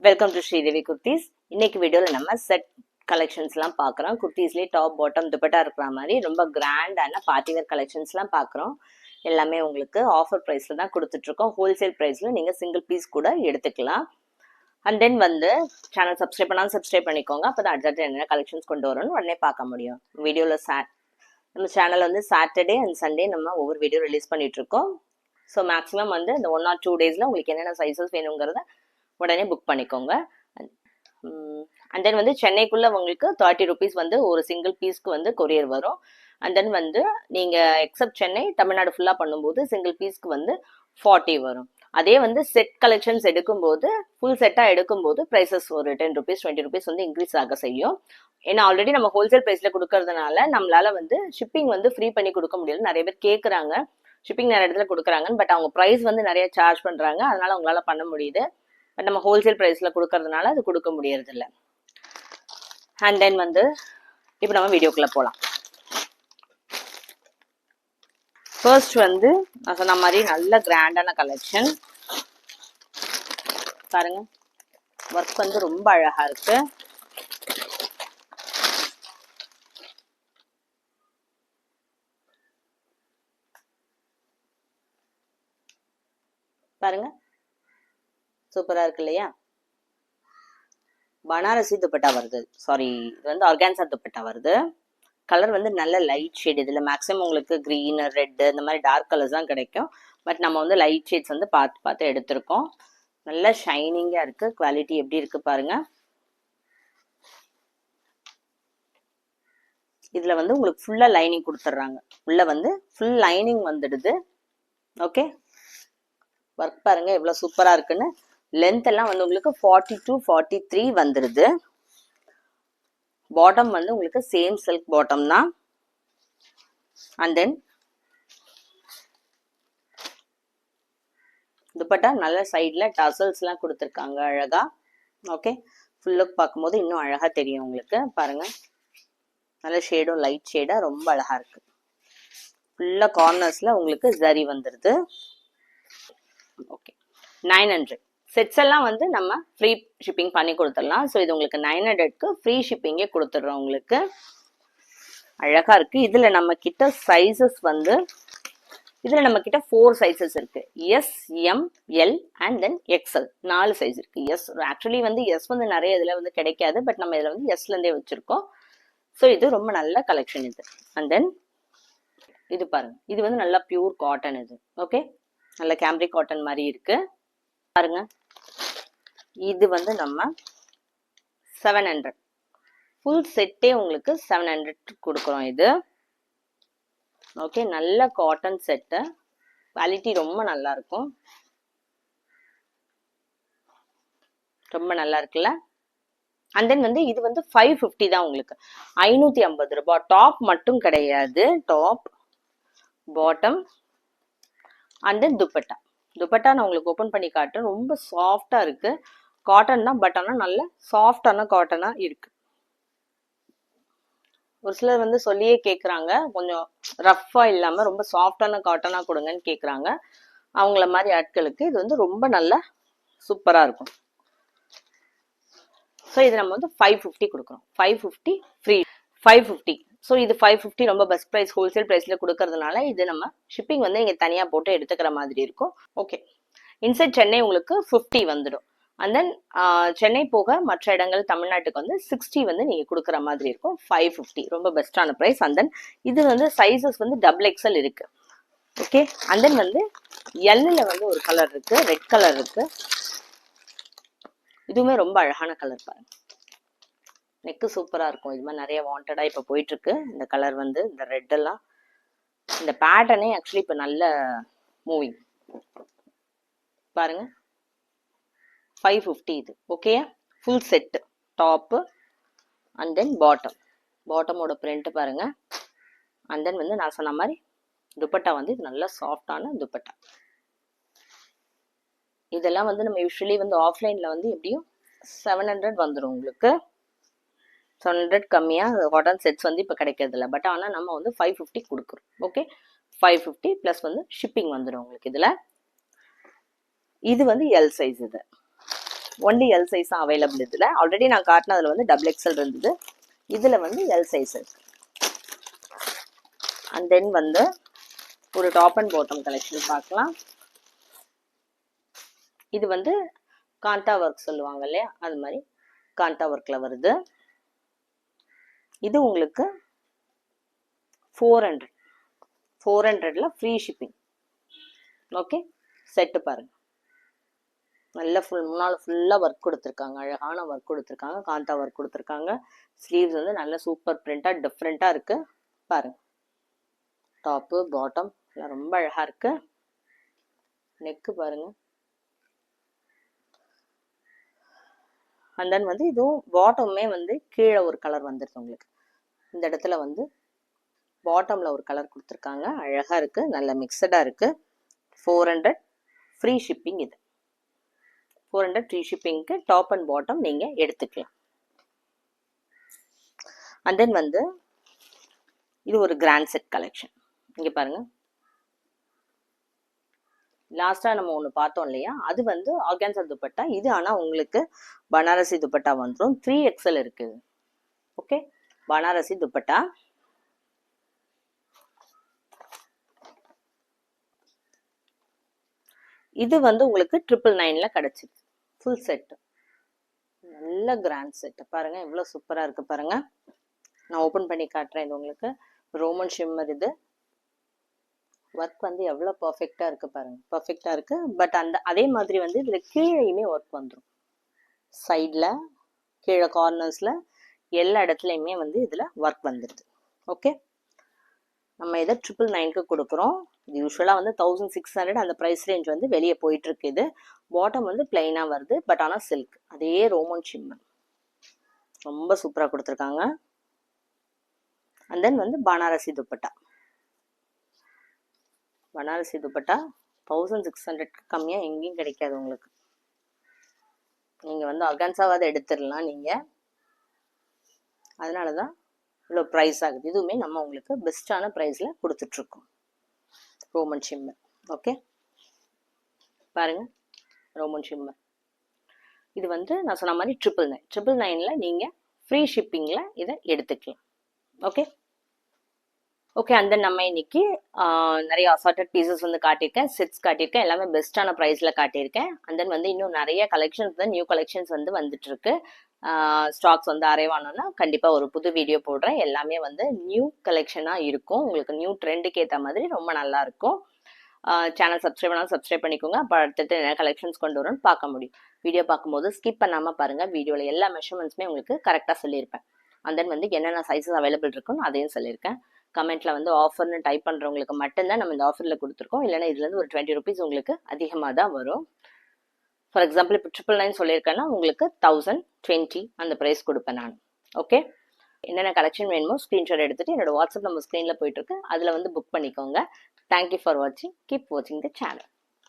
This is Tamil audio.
Welcome to Sridevi kurtis. இன்னைக்கு வீடியோவில் நம்ம செட் கலெக்ஷன்ஸ்லாம் பார்க்குறோம். குர்த்திஸ்லேயே டாப் பாட்டம் துப்பட்டா இருக்கிற மாதிரி ரொம்ப கிராண்டான பார்ட்டிவேர் கலெக்ஷன்ஸ்லாம் பார்க்குறோம். எல்லாமே உங்களுக்கு ஆஃபர் ப்ரைஸில் தான் கொடுத்துட்ருக்கோம். ஹோல்சேல் ப்ரைஸில் நீங்கள் சிங்கிள் பீஸ் கூட எடுத்துக்கலாம். அண்ட் தென் வந்து சேனல் சப்ஸ்கிரைப் பண்ணாலும் சப்ஸ்கிரைப் பண்ணிக்கோங்க. அப்போ தான் அடுத்தடுத்து என்னென்ன கலெக்ஷன்ஸ் கொண்டு வரணும்னு உடனே பார்க்க முடியும். வீடியோவில் நம்ம சேனல் வந்து சாட்டர்டே அண்ட் சண்டே நம்ம ஒவ்வொரு வீடியோ ரிலீஸ் பண்ணிகிட்ருக்கோம். ஸோ மேக்ஸிமம் வந்து இந்த 1 or 2 டேஸில் உங்களுக்கு என்னென்ன சைஸஸ் வேணுங்கிறத உடனே புக் பண்ணிக்கோங்க. அண்ட் தென் வந்து சென்னைக்குள்ள உங்களுக்கு 30 rupees வந்து ஒரு சிங்கிள் பீஸ்க்கு வந்து கொரியர் வரும். அண்ட் தென் வந்து நீங்கள் எக்ஸப்ட் சென்னை தமிழ்நாடு ஃபுல்லாக பண்ணும்போது சிங்கிள் பீஸ்க்கு வந்து 40 வரும். அதே வந்து செட் கலெக்ஷன்ஸ் எடுக்கும்போது ஃபுல் செட்டாக எடுக்கும்போது ப்ரைஸஸ் ஒரு 10 rupees 20 rupees வந்து இன்க்ரீஸ் ஆக செய்யும். ஏன்னா ஆல்ரெடி நம்ம ஹோல்சேல் ப்ரைஸில் கொடுக்கறதுனால நம்மளால வந்து ஷிப்பிங் வந்து ஃப்ரீ பண்ணி கொடுக்க முடியல. நிறைய பேர் கேட்குறாங்க ஷிப்பிங் நிறைய இடத்துல கொடுக்குறாங்கன்னு, பட் அவங்க ப்ரைஸ் வந்து நிறைய சார்ஜ் பண்ணுறாங்க, அதனால அவங்களால பண்ண முடியுது. பட் நம்ம ஹோல்சேல் ப்ரைஸில் கொடுக்கறதுனால அது கொடுக்க முடியறதில்ல. அண்ட் தென் வந்து இப்போ நம்ம வீடியோக்குள்ளே போகலாம். ஃபர்ஸ்ட் வந்து நான் சொன்ன மாதிரி நல்ல கிராண்டான கலெக்ஷன் பாருங்க. ஒர்க் வந்து ரொம்ப அழகா இருக்கு. பாருங்க சூப்பரா இருக்கு இல்லையா? பனாரசி துப்பட்டா வருது, சாரி இது வந்து ஆர்கான்சா துப்பட்டா வருது. கலர் வந்து நல்ல லைட் ஷேட். இதில் மேக்ஸிமம் உங்களுக்கு க்ரீன் ரெட்டு இந்த மாதிரி டார்க் கலர்ஸ் தான் கிடைக்கும். பட் நம்ம வந்து லைட் ஷேட்ஸ் வந்து பார்த்து பார்த்து எடுத்திருக்கோம். நல்ல ஷைனிங்காக இருக்குது. குவாலிட்டி எப்படி இருக்குது பாருங்க. இதில் வந்து உங்களுக்கு ஃபுல்லாக லைனிங் கொடுத்துட்றாங்க. உள்ள வந்து ஃபுல் லைனிங் வந்துடுது. ஓகே, ஒர்க் பாருங்க எவ்வளோ சூப்பராக இருக்குன்னு. லென்த் எல்லாம் வந்து உங்களுக்கு 42 43 வந்துடுது. பாட்டம் வந்து உங்களுக்கு சேம் சில்க் பாட்டம் தான். அண்ட் தென் துப்பட்டா நல்ல சைடில் டசல்ஸ்லாம் கொடுத்துருக்காங்க அழகா. ஓகே, ஃபுல் லுக் பார்க்கும்போது இன்னும் அழகாக தெரியும் உங்களுக்கு. பாருங்க நல்ல ஷேடும் லைட் ஷேடாக ரொம்ப அழகா இருக்கு. ஃபுல்லாக கார்னர்ஸில் உங்களுக்கு ஜரி வந்துடுது. ஓகே, 900 செட்ஸ் எல்லாம் வந்து நம்ம ஃப்ரீ ஷிப்பிங் பண்ணி கொடுத்துடலாம். ஸோ இது உங்களுக்கு 900க்கு ஃப்ரீ ஷிப்பிங்கே கொடுத்துட்றோம் உங்களுக்கு. அழகா இருக்கு. இதில் நம்ம கிட்ட சைஸஸ் வந்து இதில் நம்ம கிட்ட 4 சைஸஸ் இருக்கு. S, M, L and then XL 4 size இருக்கு. எஸ் ஆக்சுவலி வந்து எஸ் வந்து நிறைய இதில் வந்து கிடைக்காது, பட் நம்ம இதில் வந்து எஸ்லேருந்தே வச்சிருக்கோம். ஸோ இது ரொம்ப நல்ல கலெக்ஷன் இது. அண்ட் தென் இது பாருங்க, இது வந்து நல்லா பியூர் காட்டன். இது ஓகே, நல்ல கேம்ப்ரிக் காட்டன் மாதிரி இருக்கு பாருங்க. இது வந்து நம்ம 700 ஃபுல் செட்டே உங்களுக்கு 700 கொடுக்குறோம் இது. ஓகே, நல்ல காட்டன் செட்டு, குவாலிட்டி ரொம்ப நல்லா இருக்கும். ரொம்ப நல்லா இருக்குல்ல? அண்ட் தென் வந்து இது வந்து 550 தான் உங்களுக்கு. 550 ரூபாய். டாப் மட்டும் கிடையாது, top bottom and then dupatta. Dupatta நான் உங்களுக்கு ஓப்பன் பண்ணி காட்டுறேன். ரொம்ப சாஃப்டா இருக்கு. காட்டன் தான், பட் ஆனால் நல்ல சாஃப்டான காட்டனா இருக்கு. ஒரு சிலர் வந்து சொல்லியே கேட்குறாங்க, கொஞ்சம் ரஃப்பா இல்லாமல் ரொம்ப சாஃப்டான காட்டனாக கொடுங்கன்னு கேட்குறாங்க. அவங்கள மாதிரி ஆட்களுக்கு இது வந்து ரொம்ப நல்ல சூப்பராக இருக்கும். ஸோ இது நம்ம வந்து 550 கொடுக்குறோம். 550 ஃப்ரீ 550. ஸோ இது 550 ரொம்ப பெஸ்ட் ப்ரைஸ், ஹோல்சேல் ப்ரைஸில் கொடுக்கறதுனால இது நம்ம ஷிப்பிங் வந்து இங்கே தனியாக போட்டு எடுத்துக்கிற மாதிரி இருக்கும். ஓகே, இன்சைட் சென்னை உங்களுக்கு 50 வந்துடும். அண்ட் தென் சென்னை போக மற்ற இடங்கள் தமிழ்நாட்டுக்கு வந்து 60 வந்து நீங்கள் கொடுக்குற மாதிரி இருக்கும். 550 ரொம்ப பெஸ்ட்டான ப்ரைஸ். அண்ட் தென் இது வந்து சைஸஸ் வந்து XXL இருக்கு. ஓகே, அண்ட் தென் வந்து எல்லில் வந்து ஒரு கலர் இருக்கு, ரெட் கலர் இருக்கு. இதுவுமே ரொம்ப அழகான கலர் பாருங்க. நெக்கு சூப்பராக இருக்கும். இது மாதிரி நிறைய வாண்டடாக இப்போ போயிட்டு இருக்கு இந்த கலர் வந்து. இந்த ரெட் எல்லாம் இந்த பேட்டர்னே ஆக்சுவலி இப்போ நல்ல மூவிங் பாருங்க. 550 இது. Okay, full set top and then பாட்டமோட பிரிண்ட் பாருங்க. அண்ட் தென் வந்து நான் சொன்ன மாதிரி துப்பட்டா வந்து இது நல்ல சாஃப்டான துப்பட்டா. இதெல்லாம் வந்து நம்ம யூஸ்வலி வந்து ஆஃப்லைனில் வந்து எப்படியும் 700 வந்துடும் உங்களுக்கு. 700 கம்மியாக காட்டன் செட்ஸ் வந்து இப்போ கிடைக்கிறதில்ல. பட் ஆனால் நம்ம வந்து 550 கொடுக்குறோம். ஓகே, 550 ப்ளஸ் வந்து ஷிப்பிங் வந்துடும் உங்களுக்கு இதில். இது வந்து L size. Only L size தான் அவைலபிள் இதில். ஆல்ரெடி நான் காட்டினதில் வந்து டபுள் எக்ஸல் இருந்தது, இதில் வந்து எல் சைஸ் இருக்கு. அண்ட் தென் வந்து ஒரு டாப் அண்ட் பாட்டம் கலெக்ஷன் பார்க்கலாம். இது வந்து காண்டா ஒர்க் சொல்லுவாங்க இல்லையா, அது மாதிரி காண்டா ஒர்க்கில் வருது. இது உங்களுக்கு 400 ஃப்ரீ ஷிப்பிங். ஓகே, செட்டு பாருங்க, நல்ல முன்னால் ஃபுல்லாக ஒர்க் கொடுத்துருக்காங்க, அழகான ஒர்க் கொடுத்துருக்காங்க, காந்தா ஒர்க் கொடுத்துருக்காங்க. ஸ்லீவ்ஸ் வந்து நல்ல சூப்பர் பிரிண்டாக டிஃப்ரெண்ட்டாக இருக்குது பாருங்க. டாப்பு பாட்டம் எல்லாம் ரொம்ப அழகாக இருக்கு. நெக்கு பாருங்க. அண்ட் தென் வந்து இதுவும் பாட்டமுமே வந்து கீழே ஒரு கலர் வந்துருது உங்களுக்கு. இந்த இடத்துல வந்து பாட்டமில் ஒரு கலர் கொடுத்துருக்காங்க, அழகாக இருக்குது, நல்ல மிக்சடாக இருக்குது. 400 ஃப்ரீ ஷிப்பிங். இது 400 ஃப்ரீ ஷிப்பிங்க்கு டாப் அண்ட் பாட்டம் நீங்கள் எடுத்துக்கலாம். அண்ட் தென் வந்து இது ஒரு கிராண்ட் செட் கலெக்ஷன். இங்கே பாருங்கள், லாஸ்ட்டாக நம்ம ஒன்று பார்த்தோம் இல்லையா, அது வந்து ஆர்கான்சா துப்பட்டா. இது ஆனால் உங்களுக்கு பனாரசி துப்பட்டா வந்துடும். 3XL இருக்குது. ஓகே, பனாரசி துப்பட்டா. இது வந்து உங்களுக்கு 999ல கிடைச்சிது. ஃபுல் செட், நல்ல கிராண்ட் செட் பாருங்க, எவ்வளோ சூப்பராக இருக்கு பாருங்க. நான் ஓப்பன் பண்ணி காட்டுறேன். இது உங்களுக்கு ரோமன் ஷிம்மர். இது ஒர்க் வந்து எவ்வளோ பர்ஃபெக்டாக இருக்குது பாருங்க, பர்ஃபெக்டாக இருக்குது. பட் அதே மாதிரி வந்து இதில் கீழேயுமே ஒர்க் வந்துடும். சைடில், கீழே கார்னர்ஸில் எல்லா இடத்துலையுமே வந்து இதில் ஒர்க் வந்துடுது. ஓகே, நம்ம இதை 999க்கு கொடுக்குறோம். இது யூஸ்வலாக வந்து 1600 அந்த ப்ரைஸ் ரேஞ்ச் வந்து வெளியே போயிட்டுருக்கு. இது பாட்டம் வந்து பிளைனாக வருது, பட் ஆனால் சில்க், அதே ரோமன் ஷிம்மர், ரொம்ப சூப்பராக கொடுத்துருக்காங்க. அண்ட் தென் வந்து பனாரசி துப்பட்டா. பனாரசி துப்பட்டா 1600க்கு கம்மியாக எங்கேயும் கிடைக்காது உங்களுக்கு. நீங்கள் வந்து ஆர்கான்சாவாத எடுத்துடலாம் நீங்கள், அதனால தான் இவ்வளோ ப்ரைஸ் ஆகுது. இதுவுமே நம்ம உங்களுக்கு பெஸ்ட்டான ப்ரைஸில் கொடுத்துட்ருக்கோம். Roman shimmer. ஓகே, பாருங்க, ரோமன் ஷிம்மர். இது வந்து நான் சொன்ன மாதிரி 999ல நீங்கள் ஃப்ரீ ஷிப்பிங்கில் இதை எடுத்துக்கலாம். Okay okay. அண்ட் தென் நம்ம இன்னைக்கு நிறைய அசார்டட் பீசஸ் வந்து காட்டியிருக்கேன், செட்ஸ் காட்டியிருக்கேன், எல்லாமே பெஸ்ட்டான ப்ரைஸில் காட்டியிருக்கேன். அண்ட் தென் வந்து இன்னும் நிறைய கலெக்ஷன்ஸ் தான், நியூ கலெக்ஷன்ஸ் வந்து வந்துட்டு இருக்கு. ஸ்டாக்ஸ் வந்து அரைவ் ஆனோன்னா கண்டிப்பாக ஒரு புது வீடியோ போடுறேன். எல்லாமே வந்து நியூ கலெக்ஷனாக இருக்கும், உங்களுக்கு நியூ ட்ரெண்டுக்கு ஏற்ற மாதிரி ரொம்ப நல்லா இருக்கும். சேனல் சப்ஸ்கிரைப் பண்ணாலும் சப்ஸ்கிரைப் பண்ணிக்கோங்க. அப்போ அடுத்தடுத்து என்ன கலெக்ஷன்ஸ் கொண்டு வரோன்னு பார்க்க முடியும். வீடியோ பார்க்கும்போது ஸ்கிப் பண்ணாமல் பாருங்கள். வீடியோவில் எல்லா மெஷர்மெண்ட்ஸுமே உங்களுக்கு கரெக்டாக சொல்லியிருப்பேன். அண்ட் தென் வந்து என்னென்ன சைஸஸ் அவைலபிள் இருக்குன்னு அதையும் சொல்லியிருக்கேன். கமெண்ட்டில் வந்து ஆஃபர்னு டைப் பண்ணுறவங்களுக்கு மட்டும்தான் நம்ம இந்த ஆஃபரில் கொடுத்துருக்கோம். இல்லைனா இதுலேருந்து ஒரு 20 rupees உங்களுக்கு அதிகமாக தான் வரும். ஃபார் எக்ஸாம்பிள் இப்போ 999 சொல்லியிருக்கேன்னா உங்களுக்கு 1020 அந்த ப்ரைஸ் கொடுப்பேன் நான். ஓகே, என்னென்ன கலெக்ஷன் வேணுமோ ஸ்க்ரீன்ஷாட் எடுத்துகிட்டு என்னோட வாட்ஸ்அப் நம்ம ஸ்க்ரீனில் போயிட்டுருக்கு, அதில் வந்து புக் பண்ணிக்கோங்க. தேங்க்யூ ஃபார் வாட்சிங். கீப் வாட்சிங் த சேனல்.